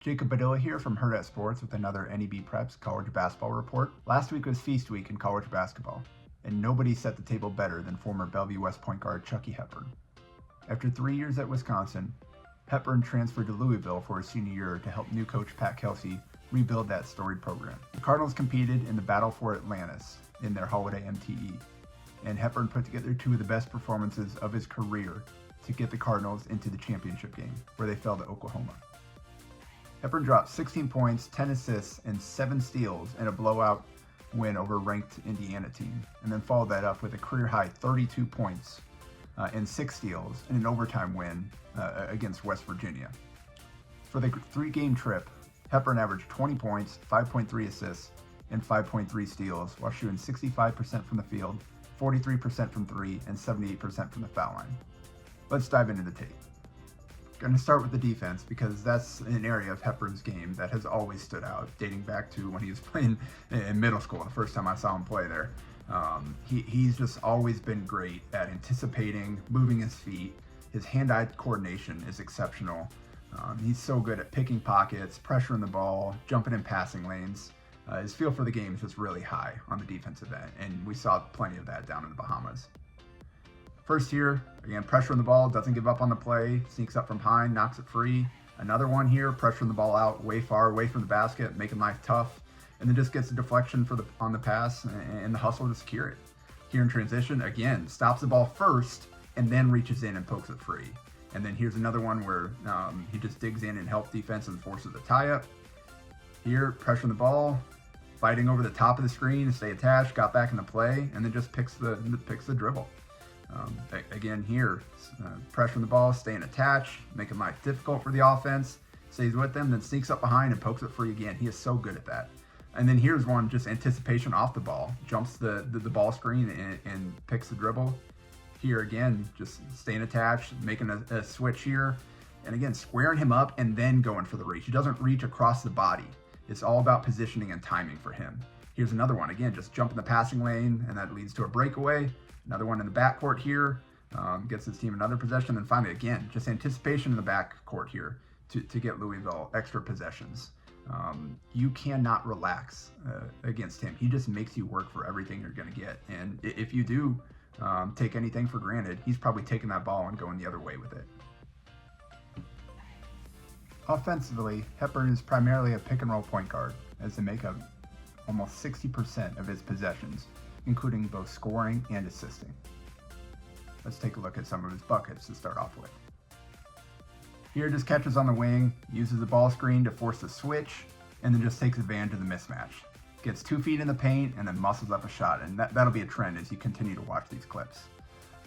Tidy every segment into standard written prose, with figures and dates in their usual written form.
Jacob Padilla here from Hurrdat Sports with another NebPreps college basketball report. Last week was feast week in college basketball, and nobody set the table better than former Bellevue West point guard Chucky Hepburn. After 3 years at Wisconsin, Hepburn transferred to Louisville for his senior year to help new coach Pat Kelsey rebuild that storied program. The Cardinals competed in the battle for Atlantis in their holiday MTE, and Hepburn put together two of the best performances of his career to get the Cardinals into the championship game, where they fell to Oklahoma. Hepburn dropped 16 points, 10 assists, and 7 steals in a blowout win over a ranked Indiana team, and then followed that up with a career-high 32 points and 6 steals in an overtime win against West Virginia. For the 3-game trip, Hepburn averaged 20 points, 5.3 assists, and 5.3 steals while shooting 65% from the field, 43% from 3, and 78% from the foul line. Let's dive into the tape. Going to start with the defense because that's an area of Hepburn's game that has always stood out, dating back to when he was playing in middle school, the first time I saw him play there. He's just always been great at anticipating, moving his feet. His hand-eye coordination is exceptional. He's so good at picking pockets, pressuring the ball, jumping in passing lanes. His feel for the game is just really high on the defensive end, and we saw plenty of that down in the Bahamas. First here, again, pressuring the ball, doesn't give up on the play, sneaks up from behind, knocks it free. Another one here, pressuring the ball out way far away from the basket, making life tough, and then just gets a deflection on the pass and the hustle to secure it. Here in transition, again, stops the ball first and then reaches in and pokes it free. And then here's another one where he just digs in and helps defense and forces a tie-up. Here, pressuring the ball, fighting over the top of the screen to stay attached, got back into play, and then just picks the dribble. Again here, pressuring the ball, staying attached, making life difficult for the offense, stays with them, then sneaks up behind and pokes it free again. He is so good at that. And then here's one, just anticipation off the ball, jumps the ball screen and picks the dribble. Here again, just staying attached, making a switch here, and again, squaring him up and then going for the reach. He doesn't reach across the body. It's all about positioning and timing for him. Here's another one, again, just jump in the passing lane, and that leads to a breakaway. Another one in the backcourt here, gets his team another possession. And finally, again, just anticipation in the backcourt here to get Louisville extra possessions. You cannot relax against him. He just makes you work for everything you're going to get. And if you do take anything for granted, he's probably taking that ball and going the other way with it. Offensively, Hepburn is primarily a pick-and-roll point guard, as they make up almost 60% of his possessions, including both scoring and assisting. Let's take a look at some of his buckets to start off with. Here, just catches on the wing, uses the ball screen to force the switch, and then just takes advantage of the mismatch. Gets 2 feet in the paint and then muscles up a shot, and that'll be a trend as you continue to watch these clips.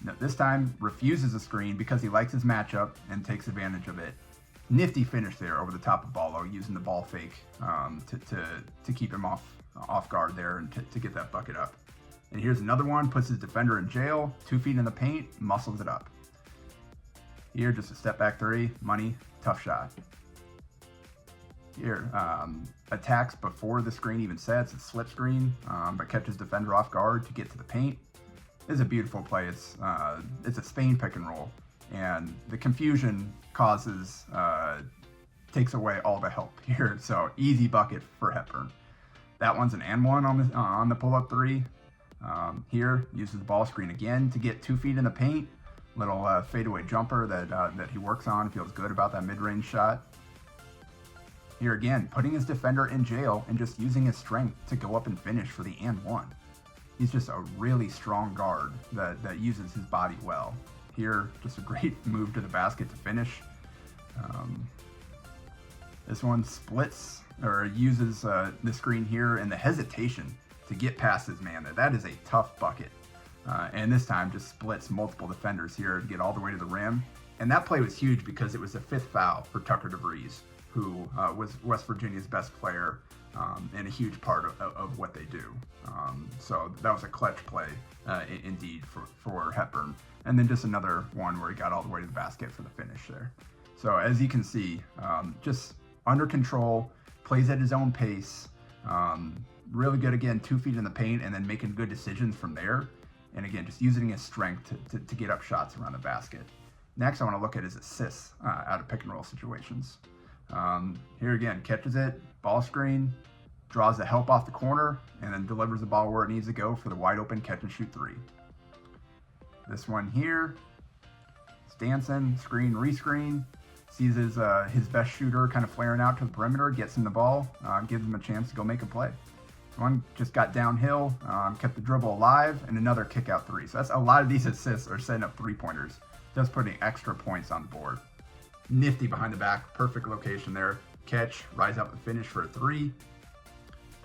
Now, this time, refuses the screen because he likes his matchup and takes advantage of it. Nifty finish there over the top of Ballo, using the ball fake to keep him off guard there and to get that bucket up. And here's another one, puts his defender in jail, 2 feet in the paint, muscles it up. Here, just a step back 3, money, tough shot. Here, attacks before the screen even sets, a slip screen, but catches defender off guard to get to the paint. It's a beautiful play. It's a Spain pick and roll, and the confusion takes away all the help here. So easy bucket for Hepburn. That one's an and one on the pull-up 3. Here, uses the ball screen again to get 2 feet in the paint. Little fadeaway jumper that he works on, feels good about that mid-range shot. Here again, putting his defender in jail and just using his strength to go up and finish for the and one. He's just a really strong guard that uses his body well. Here, just a great move to the basket to finish. This one splits or uses the screen here and the hesitation to get past his man there. That is a tough bucket. And this time just splits multiple defenders here to get all the way to the rim. And that play was huge because it was the 5th foul for Tucker DeVries, who was West Virginia's best player and a huge part of what they do. So that was a clutch play indeed for Hepburn. And then just another one where he got all the way to the basket for the finish there. So as you can see, just under control, plays at his own pace. Really good, again, 2 feet in the paint and then making good decisions from there. And again, just using his strength to get up shots around the basket. Next, I want to look at his assists out of pick and roll situations. Here again, catches it, ball screen, draws the help off the corner, and then delivers the ball where it needs to go for the wide open catch and shoot three. This one here, it's dancing, screen, rescreen, sees his best shooter kind of flaring out to the perimeter, gets him the ball, gives him a chance to go make a play. One just got downhill, kept the dribble alive, and another kick out three. So that's a lot of these assists are setting up three-pointers, just putting extra points on the board. Nifty behind the back, perfect location there. Catch, rise up and finish for a three.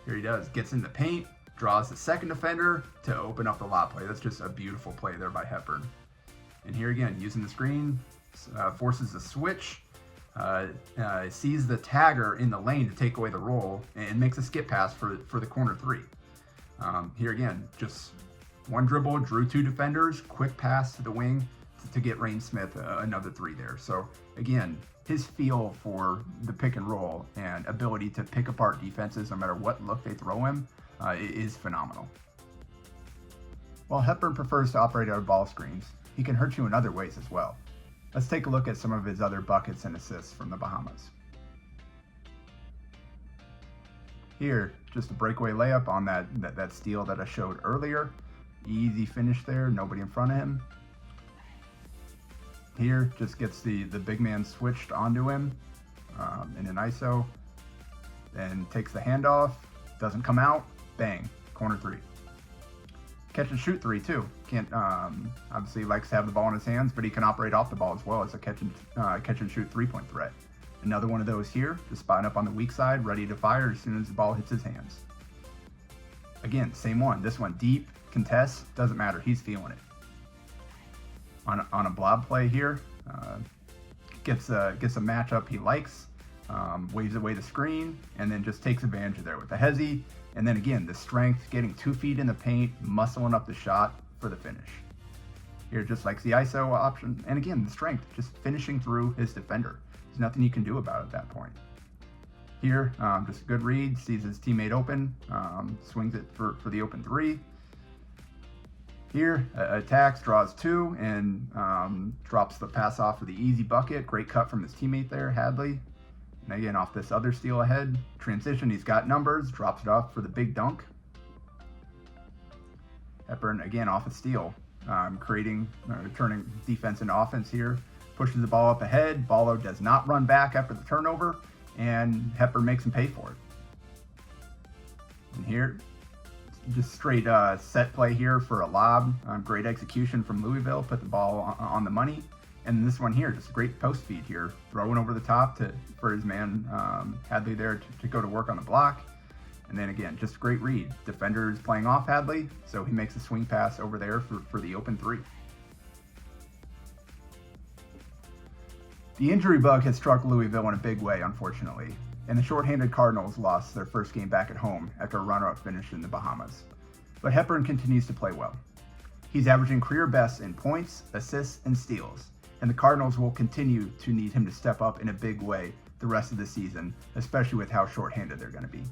Here he does, gets in the paint, draws the second defender to open up the lob play. That's just a beautiful play there by Hepburn. And here again, using the screen, forces the switch, sees the tagger in the lane to take away the roll, and makes a skip pass for the corner three. Here again, just one dribble, drew two defenders, quick pass to the wing to get Rain Smith another three there. So again, his feel for the pick and roll and ability to pick apart defenses no matter what look they throw him is phenomenal. While Hepburn prefers to operate out of ball screens, he can hurt you in other ways as well. Let's take a look at some of his other buckets and assists from the Bahamas. Here, just a breakaway layup on that steal that I showed earlier. Easy finish there, nobody in front of him. Here, just gets the big man switched onto him in an ISO, then takes the handoff, doesn't come out, bang, corner three. Catch and shoot three too. Can't obviously likes to have the ball in his hands, but he can operate off the ball as well as a catch and shoot 3-point threat. Another one of those here, just spotting up on the weak side, ready to fire as soon as the ball hits his hands. Again, same one. This one deep, contest, doesn't matter. He's feeling it. On a blob play here, gets a matchup he likes, waves away the screen, and then just takes advantage of there with the hezzy, and then again, the strength, getting 2 feet in the paint, muscling up the shot for the finish. Here, just likes the ISO option, and again, the strength, just finishing through his defender. There's nothing you can do about it at that point. Here, just a good read, sees his teammate open, swings it for the open three. Here, attacks, draws two, and drops the pass off for the easy bucket. Great cut from his teammate there, Hadley. And again, off this other steal ahead. Transition, he's got numbers, drops it off for the big dunk. Hepburn, again, off a steal, turning defense into offense here. Pushes the ball up ahead. Ballo does not run back after the turnover, and Hepburn makes him pay for it. And here, just straight set play here for a lob. Great execution from Louisville, put the ball on the money. And this one here, just a great post feed here, throwing over the top for his man Hadley there to go to work on the block. And then again, just a great read. Defender's playing off Hadley, so he makes a swing pass over there for the open three. The injury bug has struck Louisville in a big way, unfortunately, and the shorthanded Cardinals lost their first game back at home after a runner-up finish in the Bahamas. But Hepburn continues to play well. He's averaging career bests in points, assists, and steals, and the Cardinals will continue to need him to step up in a big way the rest of the season, especially with how shorthanded they're going to be.